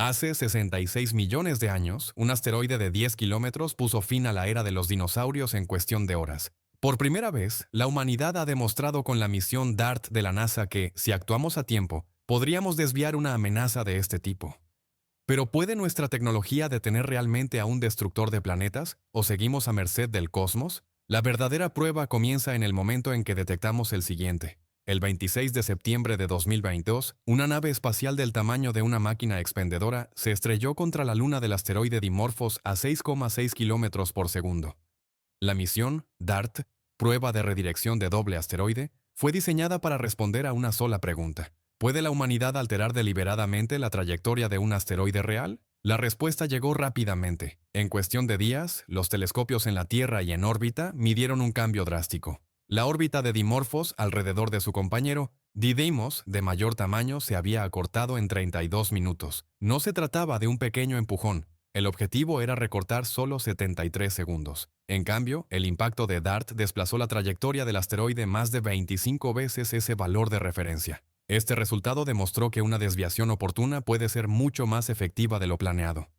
Hace 66 millones de años, un asteroide de 10 kilómetros puso fin a la era de los dinosaurios en cuestión de horas. Por primera vez, la humanidad ha demostrado con la misión DART de la NASA que, si actuamos a tiempo, podríamos desviar una amenaza de este tipo. Pero ¿puede nuestra tecnología detener realmente a un destructor de planetas? ¿O seguimos a merced del cosmos? La verdadera prueba comienza en el momento en que detectamos el siguiente. El 26 de septiembre de 2022, una nave espacial del tamaño de una máquina expendedora se estrelló contra la luna del asteroide Dimorphos a 6,6 kilómetros por segundo. La misión, DART, prueba de redirección de doble asteroide, fue diseñada para responder a una sola pregunta. ¿Puede la humanidad alterar deliberadamente la trayectoria de un asteroide real? La respuesta llegó rápidamente. En cuestión de días, los telescopios en la Tierra y en órbita midieron un cambio drástico. La órbita de Dimorphos alrededor de su compañero, Didymos, de mayor tamaño, se había acortado en 32 minutos. No se trataba de un pequeño empujón. El objetivo era recortar solo 73 segundos. En cambio, el impacto de DART desplazó la trayectoria del asteroide más de 25 veces ese valor de referencia. Este resultado demostró que una desviación oportuna puede ser mucho más efectiva de lo planeado.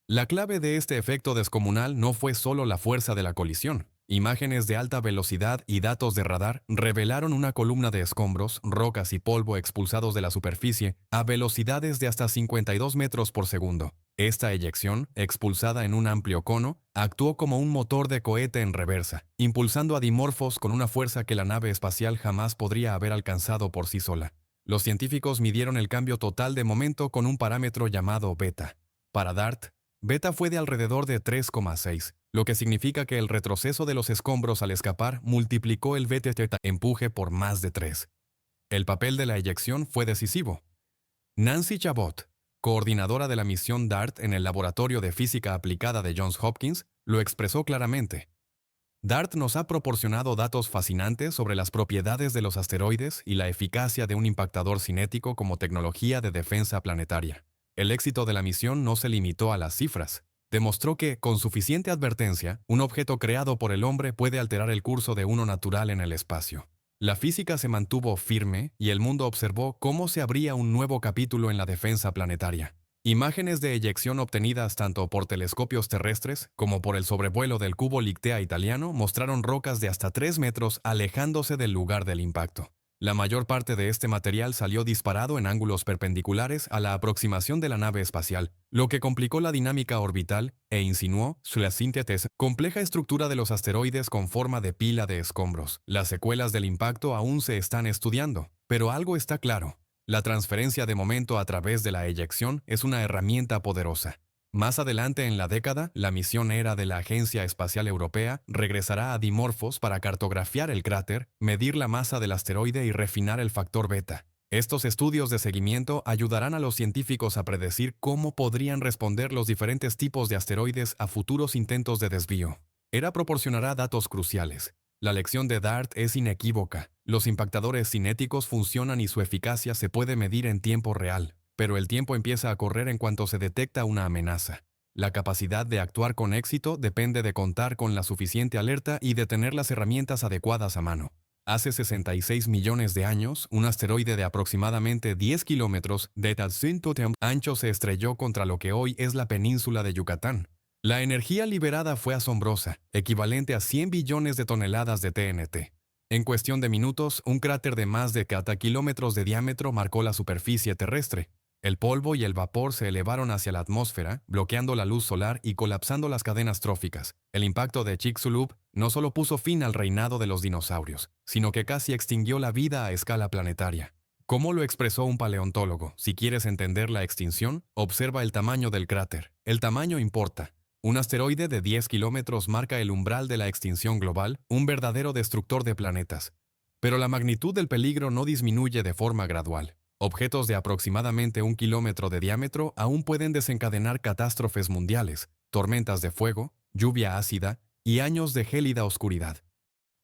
La clave de este efecto descomunal no fue solo la fuerza de la colisión. Imágenes de alta velocidad y datos de radar revelaron una columna de escombros, rocas y polvo expulsados de la superficie a velocidades de hasta 52 metros por segundo. Esta eyección, expulsada en un amplio cono, actuó como un motor de cohete en reversa, impulsando a Dimorphos con una fuerza que la nave espacial jamás podría haber alcanzado por sí sola. Los científicos midieron el cambio total de momento con un parámetro llamado beta. Para DART, beta fue de alrededor de 3,6, lo que significa que el retroceso de los escombros al escapar multiplicó el beta empuje por más de 3. El papel de la eyección fue decisivo. Nancy Chabot, coordinadora de la misión DART en el Laboratorio de Física Aplicada de Johns Hopkins, lo expresó claramente. DART nos ha proporcionado datos fascinantes sobre las propiedades de los asteroides y la eficacia de un impactador cinético como tecnología de defensa planetaria. El éxito de la misión no se limitó a las cifras. Demostró que, con suficiente advertencia, un objeto creado por el hombre puede alterar el curso de uno natural en el espacio. La física se mantuvo firme y el mundo observó cómo se abría un nuevo capítulo en la defensa planetaria. Imágenes de eyección obtenidas tanto por telescopios terrestres como por el sobrevuelo del cubo Lictea italiano mostraron rocas de hasta 3 metros alejándose del lugar del impacto. La mayor parte de este material salió disparado en ángulos perpendiculares a la aproximación de la nave espacial, lo que complicó la dinámica orbital e insinuó la síntesis compleja estructura de los asteroides con forma de pila de escombros. Las secuelas del impacto aún se están estudiando, pero algo está claro. La transferencia de momento a través de la eyección es una herramienta poderosa. Más adelante en la década, la misión ERA de la Agencia Espacial Europea regresará a Dimorphos para cartografiar el cráter, medir la masa del asteroide y refinar el factor beta. Estos estudios de seguimiento ayudarán a los científicos a predecir cómo podrían responder los diferentes tipos de asteroides a futuros intentos de desvío. ERA proporcionará datos cruciales. La lección de DART es inequívoca. Los impactadores cinéticos funcionan y su eficacia se puede medir en tiempo real, pero el tiempo empieza a correr en cuanto se detecta una amenaza. La capacidad de actuar con éxito depende de contar con la suficiente alerta y de tener las herramientas adecuadas a mano. Hace 66 millones de años, un asteroide de aproximadamente 10 kilómetros de ancho se estrelló contra lo que hoy es la península de Yucatán. La energía liberada fue asombrosa, equivalente a 100 billones de toneladas de TNT. En cuestión de minutos, un cráter de más de 40 kilómetros de diámetro marcó la superficie terrestre. El polvo y el vapor se elevaron hacia la atmósfera, bloqueando la luz solar y colapsando las cadenas tróficas. El impacto de Chicxulub no solo puso fin al reinado de los dinosaurios, sino que casi extinguió la vida a escala planetaria. ¿Cómo lo expresó un paleontólogo? Si quieres entender la extinción, observa el tamaño del cráter. El tamaño importa. Un asteroide de 10 kilómetros marca el umbral de la extinción global, un verdadero destructor de planetas. Pero la magnitud del peligro no disminuye de forma gradual. Objetos de aproximadamente 1 kilómetro de diámetro aún pueden desencadenar catástrofes mundiales, tormentas de fuego, lluvia ácida y años de gélida oscuridad.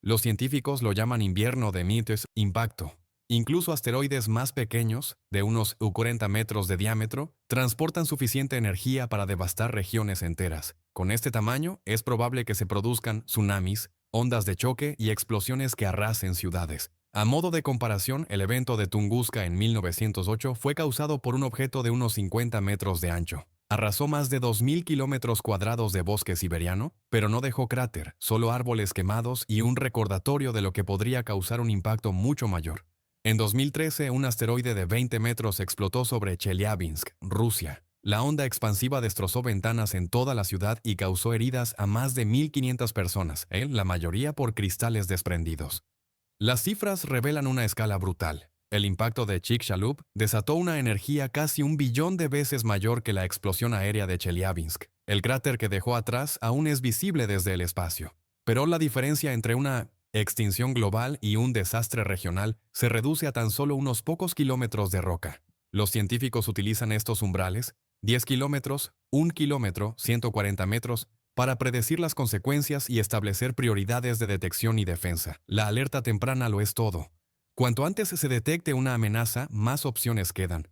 Los científicos lo llaman invierno de Meteos impacto. Incluso asteroides más pequeños, de unos 40 metros de diámetro, transportan suficiente energía para devastar regiones enteras. Con este tamaño, es probable que se produzcan tsunamis, ondas de choque y explosiones que arrasen ciudades. A modo de comparación, el evento de Tunguska en 1908 fue causado por un objeto de unos 50 metros de ancho. Arrasó más de 2.000 kilómetros cuadrados de bosque siberiano, pero no dejó cráter, solo árboles quemados y un recordatorio de lo que podría causar un impacto mucho mayor. En 2013, un asteroide de 20 metros explotó sobre Chelyabinsk, Rusia. La onda expansiva destrozó ventanas en toda la ciudad y causó heridas a más de 1.500 personas, la mayoría por cristales desprendidos. Las cifras revelan una escala brutal. El impacto de Chicxulub desató una energía casi 1 billón de veces mayor que la explosión aérea de Chelyabinsk. El cráter que dejó atrás aún es visible desde el espacio. Pero la diferencia entre una extinción global y un desastre regional se reduce a tan solo unos pocos kilómetros de roca. Los científicos utilizan estos umbrales, 10 kilómetros, 1 kilómetro, 140 metros, para predecir las consecuencias y establecer prioridades de detección y defensa. La alerta temprana lo es todo. Cuanto antes se detecte una amenaza, más opciones quedan.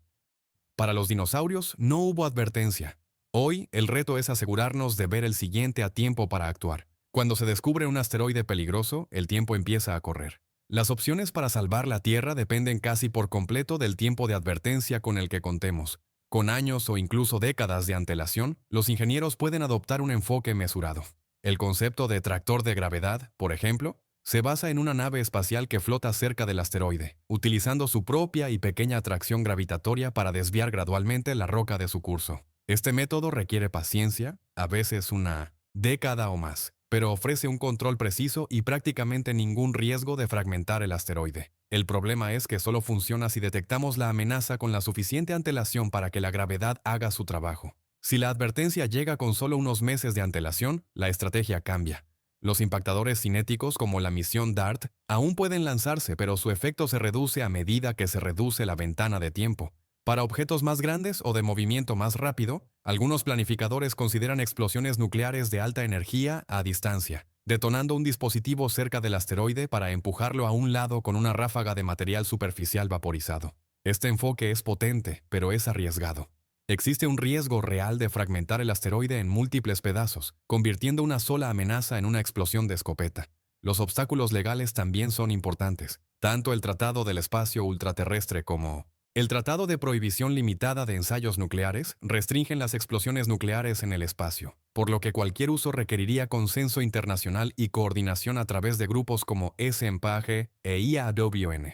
Para los dinosaurios no hubo advertencia. Hoy, el reto es asegurarnos de ver el siguiente a tiempo para actuar. Cuando se descubre un asteroide peligroso, el tiempo empieza a correr. Las opciones para salvar la Tierra dependen casi por completo del tiempo de advertencia con el que contemos. Con años o incluso décadas de antelación, los ingenieros pueden adoptar un enfoque mesurado. El concepto de tractor de gravedad, por ejemplo, se basa en una nave espacial que flota cerca del asteroide, utilizando su propia y pequeña atracción gravitatoria para desviar gradualmente la roca de su curso. Este método requiere paciencia, a veces una década o más, pero ofrece un control preciso y prácticamente ningún riesgo de fragmentar el asteroide. El problema es que solo funciona si detectamos la amenaza con la suficiente antelación para que la gravedad haga su trabajo. Si la advertencia llega con solo unos meses de antelación, la estrategia cambia. Los impactadores cinéticos como la misión DART aún pueden lanzarse, pero su efecto se reduce a medida que se reduce la ventana de tiempo. Para objetos más grandes o de movimiento más rápido, algunos planificadores consideran explosiones nucleares de alta energía a distancia, detonando un dispositivo cerca del asteroide para empujarlo a un lado con una ráfaga de material superficial vaporizado. Este enfoque es potente, pero es arriesgado. Existe un riesgo real de fragmentar el asteroide en múltiples pedazos, convirtiendo una sola amenaza en una explosión de escopeta. Los obstáculos legales también son importantes. Tanto el Tratado del Espacio Ultraterrestre como el Tratado de Prohibición Limitada de Ensayos Nucleares restringen las explosiones nucleares en el espacio, por lo que cualquier uso requeriría consenso internacional y coordinación a través de grupos como SMPAG e IAWN.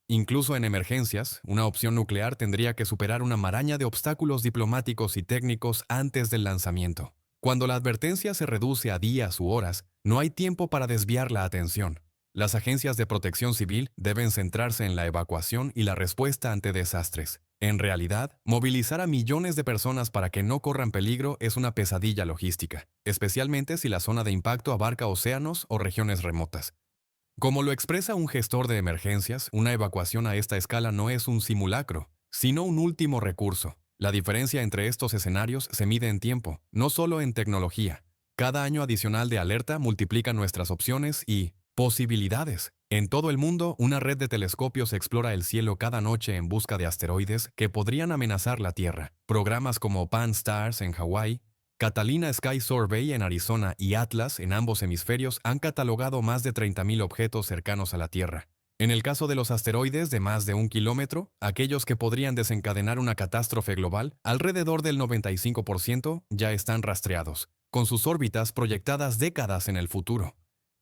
Incluso en emergencias, una opción nuclear tendría que superar una maraña de obstáculos diplomáticos y técnicos antes del lanzamiento. Cuando la advertencia se reduce a días u horas, no hay tiempo para desviar la atención. Las agencias de protección civil deben centrarse en la evacuación y la respuesta ante desastres. En realidad, movilizar a millones de personas para que no corran peligro es una pesadilla logística, especialmente si la zona de impacto abarca océanos o regiones remotas. Como lo expresa un gestor de emergencias, una evacuación a esta escala no es un simulacro, sino un último recurso. La diferencia entre estos escenarios se mide en tiempo, no solo en tecnología. Cada año adicional de alerta multiplica nuestras opciones y posibilidades. En todo el mundo, una red de telescopios explora el cielo cada noche en busca de asteroides que podrían amenazar la Tierra. Programas como Pan-STARRS en Hawái, Catalina Sky Survey en Arizona y Atlas en ambos hemisferios han catalogado más de 30.000 objetos cercanos a la Tierra. En el caso de los asteroides de más de 1 kilómetro, aquellos que podrían desencadenar una catástrofe global, alrededor del 95% ya están rastreados, con sus órbitas proyectadas décadas en el futuro.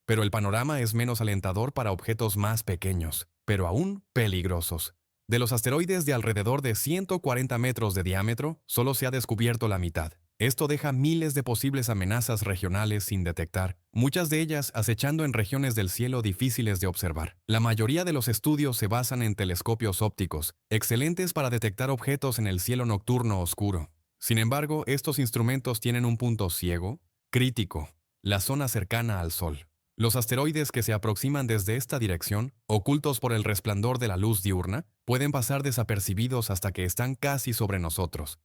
Pero el panorama es menos alentador para objetos más pequeños, pero aún peligrosos. De los asteroides de alrededor de 140 metros de diámetro, solo se ha descubierto la mitad. Esto deja miles de posibles amenazas regionales sin detectar, muchas de ellas acechando en regiones del cielo difíciles de observar. La mayoría de los estudios se basan en telescopios ópticos, excelentes para detectar objetos en el cielo nocturno oscuro. Sin embargo, estos instrumentos tienen un punto ciego, crítico, la zona cercana al Sol. Los asteroides que se aproximan desde esta dirección, ocultos por el resplandor de la luz diurna, pueden pasar desapercibidos hasta que están casi sobre nosotros.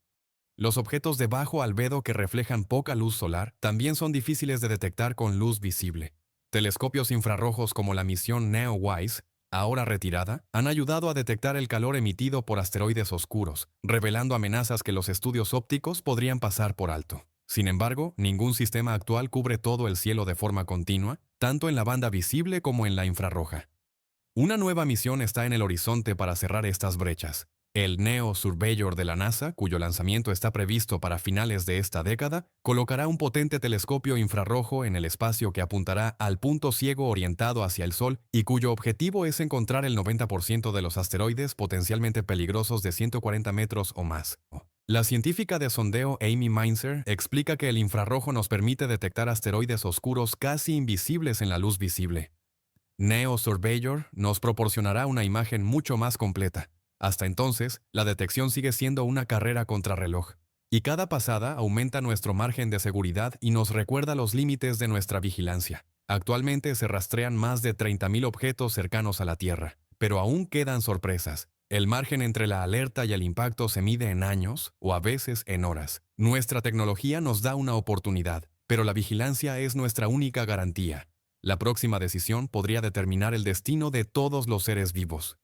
Los objetos de bajo albedo que reflejan poca luz solar también son difíciles de detectar con luz visible. Telescopios infrarrojos como la misión NEOWISE, ahora retirada, han ayudado a detectar el calor emitido por asteroides oscuros, revelando amenazas que los estudios ópticos podrían pasar por alto. Sin embargo, ningún sistema actual cubre todo el cielo de forma continua, tanto en la banda visible como en la infrarroja. Una nueva misión está en el horizonte para cerrar estas brechas. El Neo Surveyor de la NASA, cuyo lanzamiento está previsto para finales de esta década, colocará un potente telescopio infrarrojo en el espacio que apuntará al punto ciego orientado hacia el Sol y cuyo objetivo es encontrar el 90% de los asteroides potencialmente peligrosos de 140 metros o más. La científica de sondeo Amy Mainzer explica que el infrarrojo nos permite detectar asteroides oscuros casi invisibles en la luz visible. Neo Surveyor nos proporcionará una imagen mucho más completa. Hasta entonces, la detección sigue siendo una carrera contrarreloj, y cada pasada aumenta nuestro margen de seguridad y nos recuerda los límites de nuestra vigilancia. Actualmente se rastrean más de 30.000 objetos cercanos a la Tierra, pero aún quedan sorpresas. El margen entre la alerta y el impacto se mide en años o a veces en horas. Nuestra tecnología nos da una oportunidad, pero la vigilancia es nuestra única garantía. La próxima decisión podría determinar el destino de todos los seres vivos.